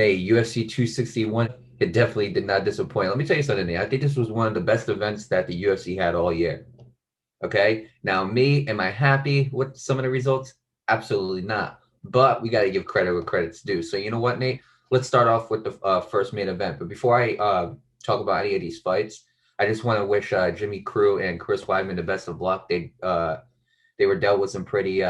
Nate, UFC 261, it definitely did not disappoint. Let me tell you something, Nate. I think this was one of the best events that the UFC had all year. Okay. Now, am I happy with some of the results? Absolutely not. But we got to give credit where credit's due. So, you know what, Nate? Let's start off with the first main event. But before I talk about any of these fights, I just want to wish Jimmy Crew and Chris Weidman the best of luck. They were dealt with some pretty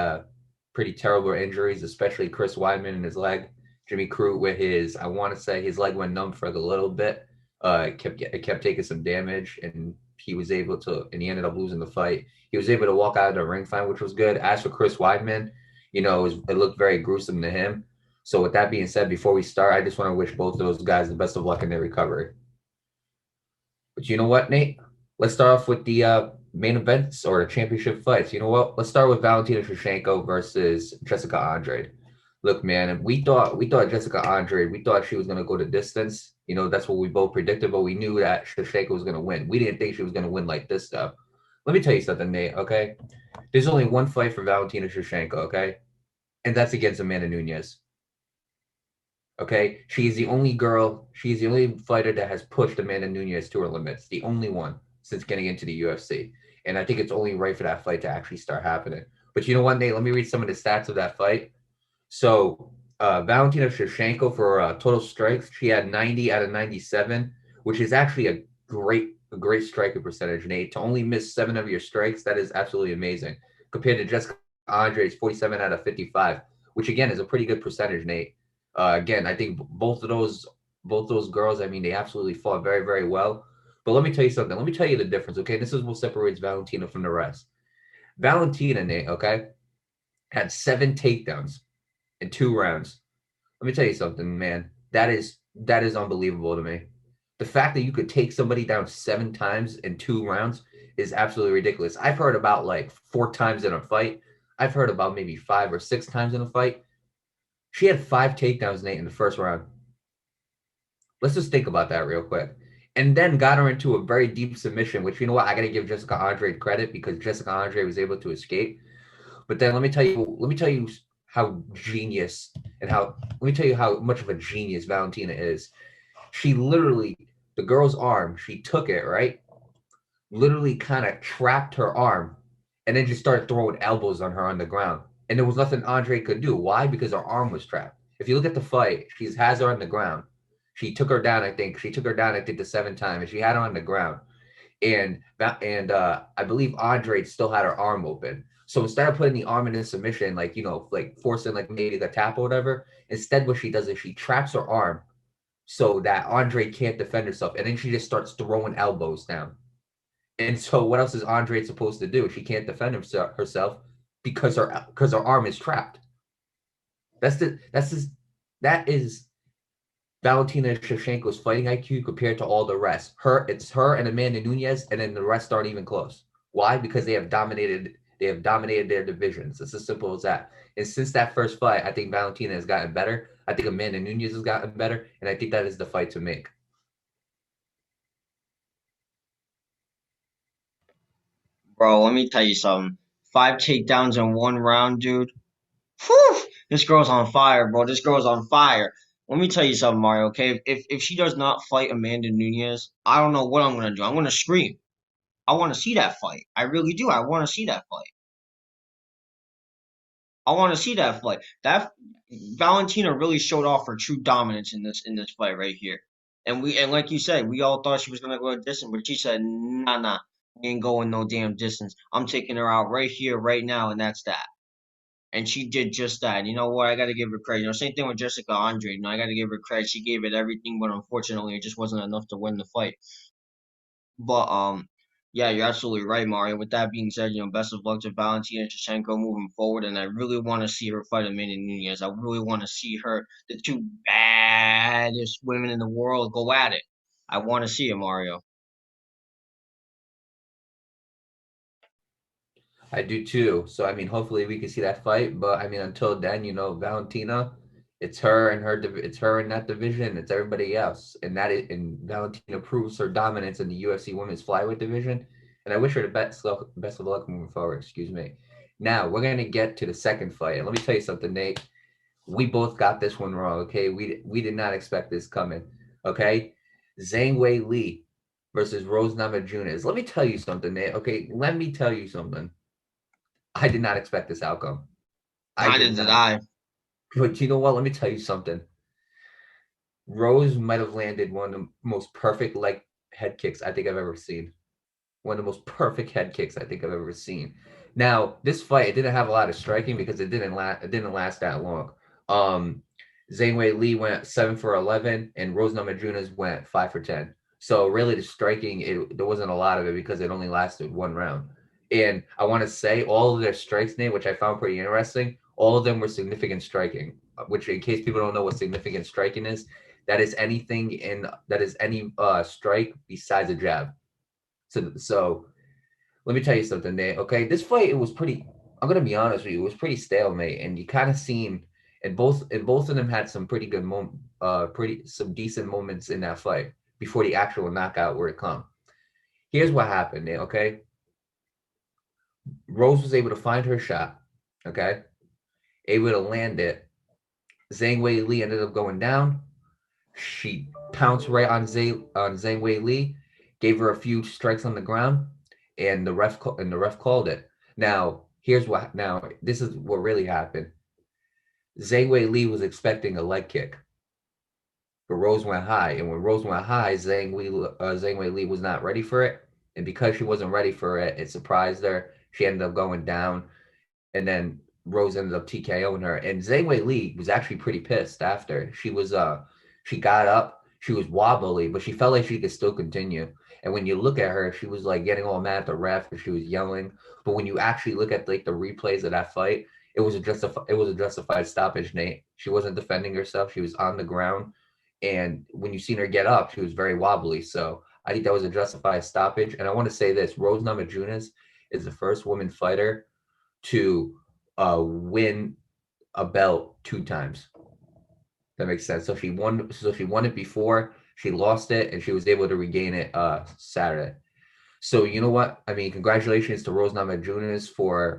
terrible injuries, especially Chris Weidman in his leg. Jimmy Crew with his, I want to say his leg went numb for a little bit. It kept taking some damage, and he was able to, and he ended up losing the fight. He was able to walk out of the ring fine, which was good. As for Chris Weidman, it looked very gruesome to him. So with that being said, before we start, I just want to wish both of those guys the best of luck in their recovery. But you know what, Nate? Let's start off with the main events or the championship fights. You know what? Let's start with Valentina Shevchenko versus Jessica Andrade. Look, man, we thought Jessica Andrade, we thought she was gonna go the distance. That's what we both predicted, but we knew that Shevchenko was gonna win. We didn't think she was gonna win like this, though. Let me tell you something, Nate. Okay, there's only one fight for Valentina Shevchenko. Okay, and that's against Amanda Nunes. Okay, she's the only fighter that has pushed Amanda Nunes to her limits. The only one since getting into the UFC. And I think it's only right for that fight to actually start happening. But you know what, Nate? Let me read some of the stats of that fight. So Valentina Shevchenko for total strikes, she had 90 out of 97, which is actually a great striking percentage, Nate. To only miss 7 of your strikes, that is absolutely amazing. Compared to Jessica Andre's 47 out of 55, which again is a pretty good percentage, Nate. Again, I think both those girls, I mean, they absolutely fought very, very well. But let me tell you something. Let me tell you the difference, okay? This is what separates Valentina from the rest. Valentina, Nate, okay, had 7 takedowns in 2 rounds. Let me tell you something, man. That is unbelievable to me. The fact that you could take somebody down 7 times in 2 rounds is absolutely ridiculous. I've heard about like 4 times in a fight. I've heard about maybe 5 or 6 times in a fight. She had 5 takedowns, Nate, in the first round. Let's just think about that real quick. And then got her into a very deep submission, which, you know what, I got to give Jessica Andrade credit because Jessica Andrade was able to escape. But then let me tell you how genius and how let me tell you how much of a genius Valentina is. She literally, the girl's arm, she took it, right? Literally kind of trapped her arm and then just started throwing elbows on her on the ground. And there was nothing Andre could do. Why? Because her arm was trapped. If you look at the fight, she has her on the ground. She took her down, I think. She took her down, I think, the 7th time, and she had her on the ground. And I believe Andre still had her arm open. So instead of putting the arm in a submission, like like forcing like maybe the tap or whatever, instead what she does is she traps her arm so that Andre can't defend herself, and then she just starts throwing elbows down. And so what else is Andre supposed to do? She can't defend herself because her arm is trapped. That is Valentina Shevchenko's fighting IQ compared to all the rest. It's her and Amanda Nunes, and then the rest aren't even close. Why? Because they have dominated their divisions. It's as simple as that. And since that first fight, I think Valentina has gotten better. I think Amanda Nunes has gotten better, and I think that is the fight to make. Bro, let me tell you something. 5 takedowns in 1 round, dude. Whew! This girl's on fire, bro. This girl's on fire. Let me tell you something, Mario, okay? If she does not fight Amanda Nunes, I don't know what I'm gonna do. I'm gonna scream. I wanna see that fight. I really do. I wanna see that fight. I wanna see that fight. That Valentina really showed off her true dominance in this fight right here. And like you said, we all thought she was gonna go a distance, but she said, nah, nah, we ain't going no damn distance. I'm taking her out right here, right now, and that's that. And she did just that. You know what? I got to give her credit. Same thing with Jessica Andre. I got to give her credit. She gave it everything, but unfortunately, it just wasn't enough to win the fight. But yeah, you're absolutely right, Mario. With that being said, best of luck to Valentina Shevchenko moving forward, and I really want to see her fight Amanda Nunes. I really want to see her, the two baddest women in the world, go at it. I want to see it, Mario. I do too. So I mean, hopefully we can see that fight. But I mean, until then, Valentina, it's her in that division. It's everybody else, and Valentina proves her dominance in the UFC Women's Flyweight division. And I wish her the best of luck moving forward. Excuse me. Now we're gonna get to the second fight, and let me tell you something, Nate. We both got this one wrong. Okay, we did not expect this coming. Okay, Zhang Weili versus Rose Namajunas. Let me tell you something, Nate. Okay, let me tell you something. I did not expect this outcome. I Neither did did not. I. But you know what? Let me tell you something. Rose might have landed one of the most perfect leg head kicks I think I've ever seen. One of the most perfect head kicks I think I've ever seen. Now, this fight it didn't have a lot of striking because it didn't last that long. Um Zhang Wei Li went 7 for 11 and Rose Namajunas went 5 for 10. So really the striking there wasn't a lot of it because it only lasted one round. And I want to say all of their strikes, Nate, which I found pretty interesting, all of them were significant striking, which in case people don't know what significant striking is, that is any strike besides a jab. So let me tell you something, Nate. Okay, this fight it was pretty. I'm gonna be honest with you, it was pretty stalemate, and you kind of seen, and both of them had some pretty good pretty some decent moments in that fight before the actual knockout were to come. Here's what happened, Nate. Okay, Rose was able to find her shot. Okay, able to land it. Zhang Wei Li ended up going down. She pounced right on Zhang Wei Li, gave her a few strikes on the ground, and the ref called it. Now this is what really happened. Zhang Wei Li was expecting a leg kick, but Rose went high, and when Rose went high, Zhang Wei Li was not ready for it, and because she wasn't ready for it, it surprised her. She ended up going down, and then Rose ended up TKOing her. And Zhang Wei Li was actually pretty pissed after. She got up, she was wobbly, but she felt like she could still continue. And when you look at her, she was like getting all mad at the ref and she was yelling. But when you actually look at like the replays of that fight, it was a justified stoppage, Nate. She wasn't defending herself. She was on the ground. And when you seen her get up, she was very wobbly. So I think that was a justified stoppage. And I want to say this: Rose Namajunas is the first woman fighter to win a belt 2 times. That makes sense. So she won it before, she lost it, and she was able to regain it Saturday. So you know what? I mean, congratulations to Rose Namajunas for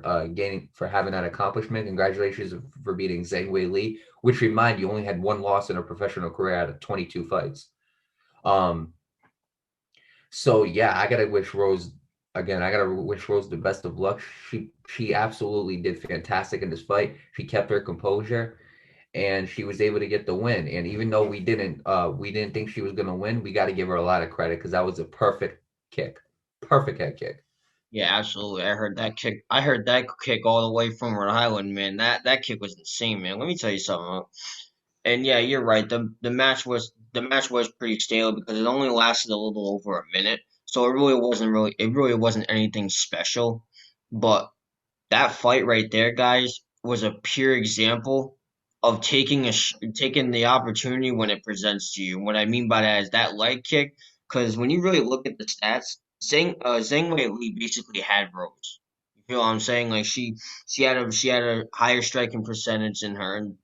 having that accomplishment. Congratulations for beating Zhang Wei Li, which remind you only had one loss in her professional career out of 22 fights. Um, so yeah, I gotta wish Rose the best of luck. She absolutely did fantastic in this fight. She kept her composure and she was able to get the win. And even though we didn't think she was gonna win, we got to give her a lot of credit because that was a kick, perfect head kick. Yeah, absolutely. I heard that kick. I heard that kick all the way from Rhode Island, man. That kick was insane, man. Let me tell you something. And yeah, you're right. The match was pretty stale because it only lasted a little over a minute. So it really wasn't anything special. But that fight right there, guys, was a pure example of taking the opportunity when it presents to you. What I mean by that is that leg kick, because when you really look at the stats, Zhang Weili basically had Rose. You feel what I'm saying? Like she had a higher striking percentage than her, and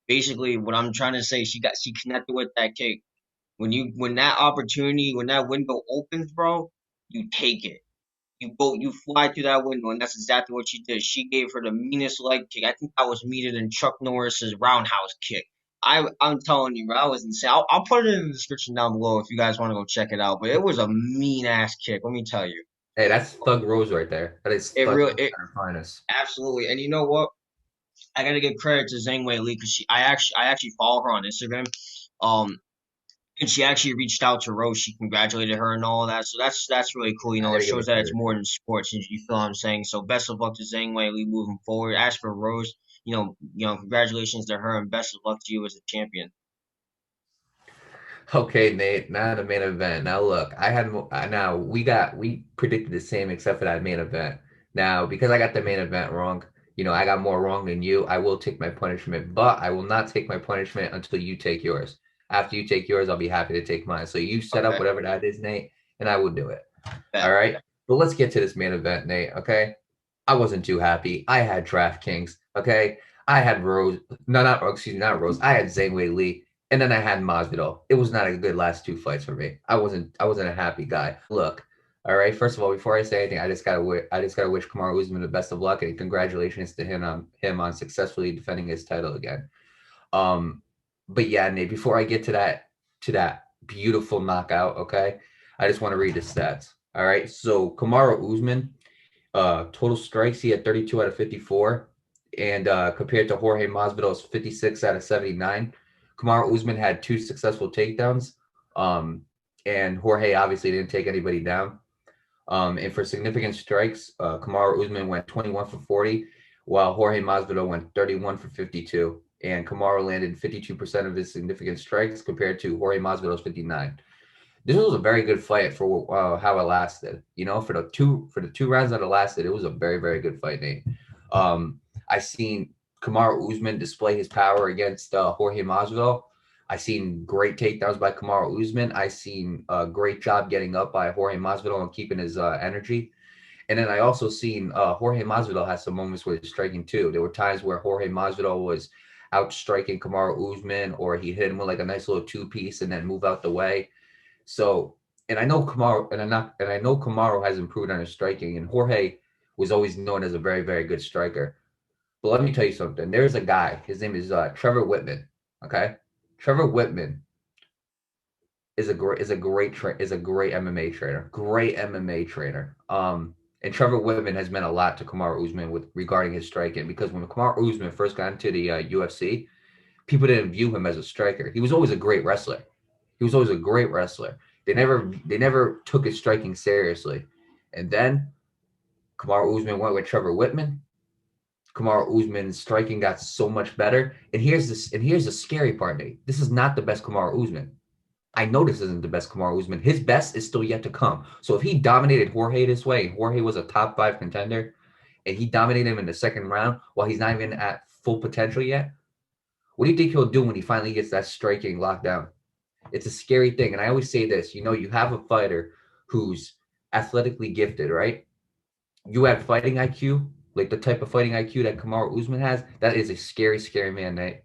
basically what I'm trying to say, she connected with that kick. When that window opens, bro, you take it. You fly through that window, and that's exactly what she did. She gave her the meanest leg kick. I think that was meaner than Chuck Norris's roundhouse kick. I'm telling you, bro, I was insane. I'll put it in the description down below if you guys want to go check it out. But it was a mean ass kick. Let me tell you, Hey, that's Thug Rose right there. That is it Thug really, Rose it at her finest. absolutely. And you know what? I gotta give credit to Zhang Wei Li because I actually follow her on Instagram. Um, and she actually reached out to Rose. She congratulated her and all that. So that's really cool. I It gotta give shows it that it's credit more too. than sports. You feel what I'm saying? So best of luck to Zhang Weili moving forward. As for Rose, congratulations to her and best of luck to you as a champion. Okay, Nate. Now the main event. Now look, I had now we predicted the same except for that main event. Now because I got the main event wrong, I got more wrong than you. I will take my punishment, but I will not take my punishment until you take yours. After you take yours, I'll be happy to take mine. So you set up Okay, whatever that is, Nate, and I will do it. All bet. right. But let's get to this main event, Nate. Okay. I wasn't too happy. I had DraftKings. Okay. I had Rose. No, not excuse me, not Rose. I had Zhang Wei Li, and then I had Masvidal. It was not a good last 2 fights for me. I wasn't a happy guy. Look, All right. First of all, before I say anything, I just gotta wish Kamaru Usman the best of luck and congratulations to him on successfully defending his title again. Um, but yeah, Nate, before I get to that beautiful knockout, okay, I just want to read the stats. All right. So Kamaru Usman, total strikes, he had 32 out of 54. And compared to Jorge Masvidal's 56 out of 79, Kamaru Usman had two successful takedowns. Um, and Jorge obviously didn't take anybody down. And for significant strikes, Kamaru Usman went 21 for 40, while Jorge Masvidal went 31 for 52. And Kamaru landed 52% of his significant strikes compared to Jorge Masvidal's 59. This was a very good fight for how it lasted. For the two rounds that it lasted, it was a very, very good fight, Nate. I seen Kamaru Usman display his power against Jorge Masvidal. I seen great takedowns by Kamaru Usman. I seen a great job getting up by Jorge Masvidal and keeping his energy. And then I also seen Jorge Masvidal has some moments where he's striking too. There were times where Jorge Masvidal was out striking Kamaru Usman, or he hit him with like a nice little two piece and then move out the way. So, and I know Kamaru, and I know Kamaru has improved on his striking, and Jorge was always known as a very, very good striker. But let me tell you something. There's a guy. His name is Trevor Whitman. Okay, Trevor Whitman is a great MMA trainer. Great MMA trainer. And Trevor Whitman has meant a lot to Kamaru Usman with regarding his striking, because when Kamaru Usman first got into the UFC, people didn't view him as a striker. He was always a great wrestler. He was always a great wrestler. They never took his striking seriously. And then Kamaru Usman went with Trevor Whitman. Kamaru Usman's striking got so much better. And here's the scary part, Nate. This is not the best Kamaru Usman. I know this isn't the best Kamaru Usman. His best is still yet to come. So if he dominated Jorge this way, and Jorge was a top 5 contender, and he dominated him in the second round while he's not even at full potential yet, what do you think he'll do when he finally gets that striking locked down? It's a scary thing. And I always say this, you have a fighter who's athletically gifted, right? You have fighting IQ, like the type of fighting IQ that Kamaru Usman has. That is a scary, scary man, Nate.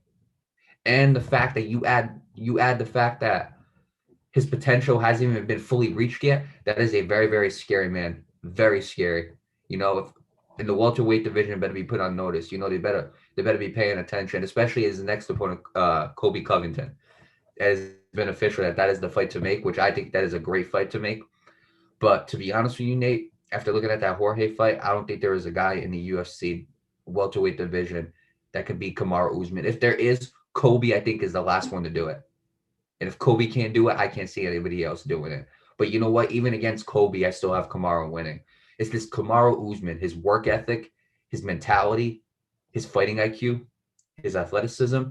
And the fact that you add the fact that his potential hasn't even been fully reached yet, that is a very, very scary man. Very scary. If in the welterweight division better be put on notice. They better be paying attention, especially his next opponent, Kobe Covington. Has been official that is the fight to make, which I think that is a great fight to make. But to be honest with you, Nate, after looking at that Jorge fight, I don't think there is a guy in the UFC welterweight division that could beat Kamaru Usman. If there is, Kobe, I think, is the last one to do it. And if Kobe can't do it, I can't see anybody else doing it. But you know what? Even against Kobe, I still have Kamaru winning. It's this Kamaru Usman, his work ethic, his mentality, his fighting IQ, his athleticism.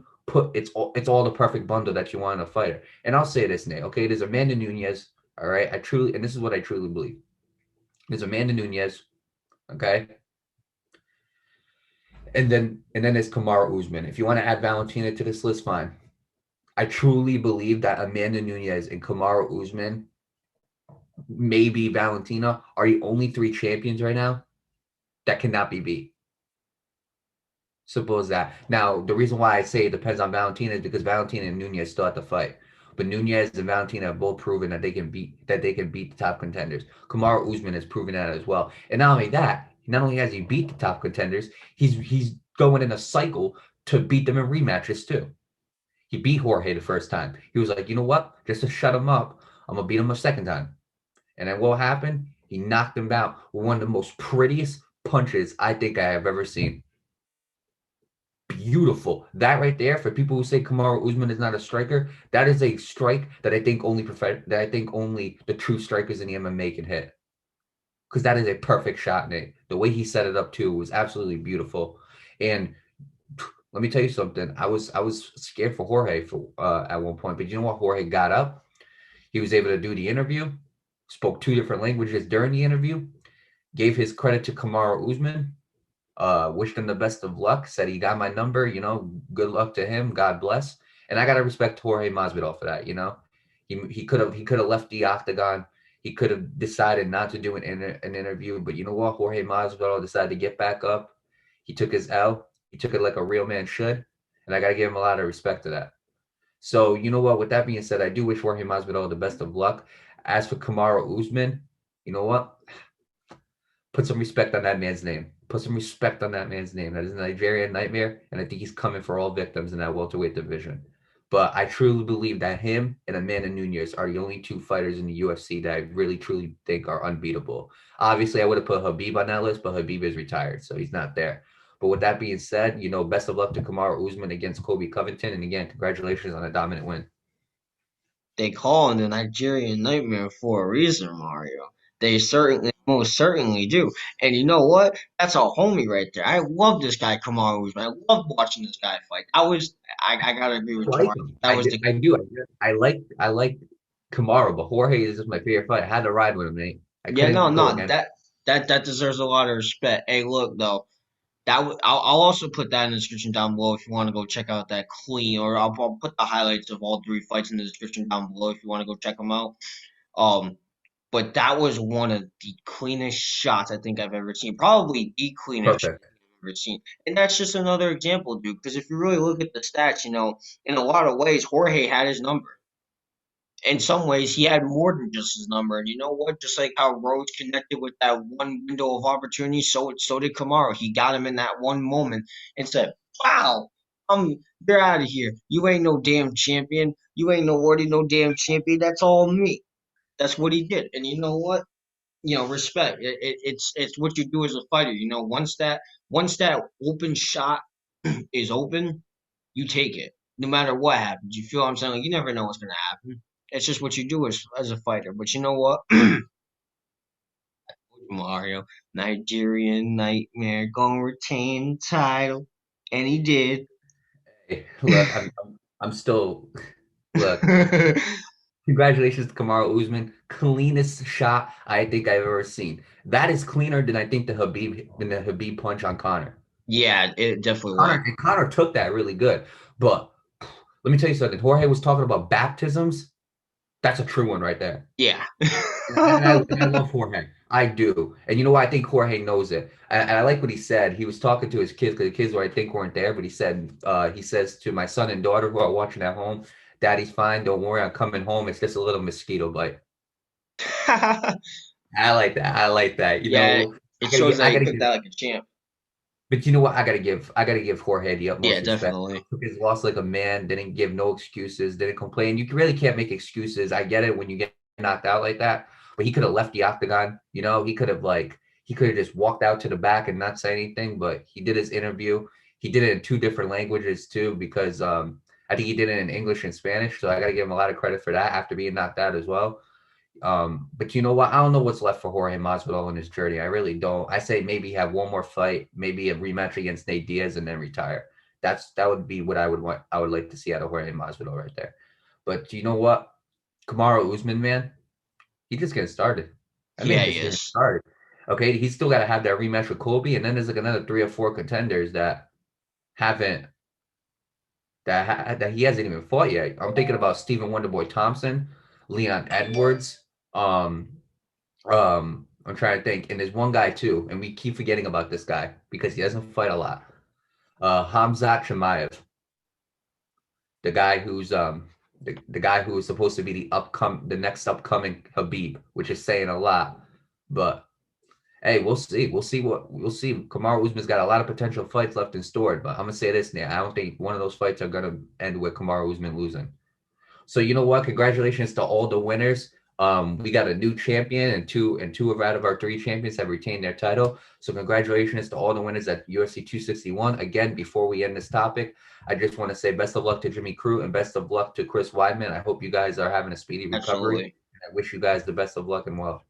It's all the perfect bundle that you want in a fighter. And I'll say this, Nate. Okay, there's Amanda Nunes. All right, and this is what I truly believe. There's Amanda Nunes. Okay, and then there's Kamaru Usman. If you want to add Valentina to this list, fine. I truly believe that Amanda Nunes and Kamaru Usman, maybe Valentina, are the only 3 champions right now that cannot be beat. Simple as that. Now, the reason why I say it depends on Valentina is because Valentina and Nunes still have to fight. But Nunes and Valentina have both proven that they can beat the top contenders. Kamaru Usman has proven that as well. And not only that, not only has he beat the top contenders, he's going in a cycle to beat them in rematches too. He beat Jorge the first time. He was like, you know what? Just to shut him up, I'm going to beat him a second time. And then what happened? He knocked him out with one of the most prettiest punches I think I have ever seen. Beautiful. That right there, for people who say Kamaru Usman is not a striker, that is a strike that I think only the true strikers in the MMA can hit. Because that is a perfect shot, Nate. The way he set it up too was absolutely beautiful. And let me tell you something. I was scared for Jorge at one point, but you know what? Jorge got up. He was able to do the interview, spoke 2 different languages during the interview, gave his credit to Kamaru Usman, wished him the best of luck, said he got my number, good luck to him, God bless. And I gotta respect Jorge Masvidal for that. He could have left the octagon. He could have decided not to do an interview, but you know what? Jorge Masvidal decided to get back up. He took his L. He took it like a real man should, and I gotta give him a lot of respect to that. So you know what? With that being said, I do wish Jorge Masvidal the best of luck. As for Kamaru Usman, You know what? Put some respect on that man's name. Put some respect on that man's name. That is a Nigerian nightmare, and I think he's coming for all victims in that welterweight division. But I truly believe that him and Amanda Nunes are the only two fighters in the UFC that I really truly think are unbeatable. Obviously, I would have put Khabib on that list, but Khabib is retired, so he's not there. But with that being said, best of luck to Kamaru Usman against Kobe Covington, and again, congratulations on a dominant win. They call him the Nigerian Nightmare for a reason, Mario. They most certainly do. And you know what? That's a homie right there. I love this guy, Kamaru Usman. I love watching this guy fight. I gotta agree with I you, like Mario. him. That was the I do. I like Kamaru, but Jorge is just my favorite fight. I had to ride with him, mate. I yeah, no, couldn't go no, against. that deserves a lot of respect. Hey, look though. I'll also put that in the description down below if you want to go check out that clean, or I'll put the highlights of all three fights in the description down below if you want to go check them out. Um, but that was one of the cleanest shots I think I've ever seen. Probably the cleanest shot Perfect. I've ever seen. And that's just another example, dude. Because if you really look at the stats, in a lot of ways, Jorge had his number. In some ways, he had more than just his number. And you know what? Just like how Rhodes connected with that one window of opportunity, so did Kamaru. He got him in that one moment and said, "Wow, you're out of here. You ain't no damn champion. You ain't no damn champion. That's all me." That's what he did. And you know what? Respect. It's what you do as a fighter. Once that open shot is open, you take it, no matter what happens. You feel what I'm saying? Like, you never know what's gonna happen. It's just what you do as a fighter. But you know what, Mario, Nigerian Nightmare gonna retain the title, and he did. Hey, look, I'm still look. Congratulations to Kamaru Usman. Cleanest shot I think I've ever seen. That is cleaner than I think the Habib punch on Connor. Yeah, it definitely was. Connor took that really good. But let me tell you something. Jorge was talking about baptisms. That's a true one right there. Yeah. And I love Jorge. I do. And you know what? I think Jorge knows it. And I like what he said. He was talking to his kids because the kids were, I think, weren't there. But he says to my son and daughter who are watching at home, Daddy's fine. Don't worry. I'm coming home. It's just a little mosquito bite. I like that. I like that. Yeah, it shows I that he gotta took give, that like a champ. but you know what? I gotta give Jorge the Yeah, utmost respect. definitely. Took his loss like a man. Didn't give no excuses. Didn't complain. You really can't make excuses. I get it when you get knocked out like that, but he could have left the octagon. He could have just walked out to the back and not say anything. But he did his interview. He did it in two different languages too, because I think he did it in English and Spanish. So I gotta give him a lot of credit for that after being knocked out as well. But you know what? I don't know what's left for Jorge Masvidal in his journey. I really don't. I say maybe have one more fight, maybe a rematch against Nate Diaz, and then retire. That would be what I would want. I would like to see out of Jorge Masvidal right there. But you know what? Kamaru Usman, man, he just getting started. That Yeah, man he just getting is. started. Okay, he's still got to have that rematch with Kobe, and then there's like another three or four contenders that haven't that he hasn't even fought yet. I'm thinking about Stephen Wonderboy Thompson, Leon Edwards. Um, I'm trying to think, and there's one guy too, and we keep forgetting about this guy because he doesn't fight a lot. Hamzat Chimaev, the guy who's the guy who is supposed to be the next upcoming Habib, which is saying a lot. But hey, we'll see. We'll see. Kamaru Usman's got a lot of potential fights left in store, but I'm gonna say this now. I don't think one of those fights are gonna end with Kamaru Usman losing. So you know what? Congratulations to all the winners. We got a new champion, and two out of our three champions have retained their title. So congratulations to all the winners at UFC 261. Again, before we end this topic, I just want to say best of luck to Jimmy Crute and best of luck to Chris Weidman. I hope you guys are having a speedy recovery. Absolutely. And I wish you guys the best of luck and well.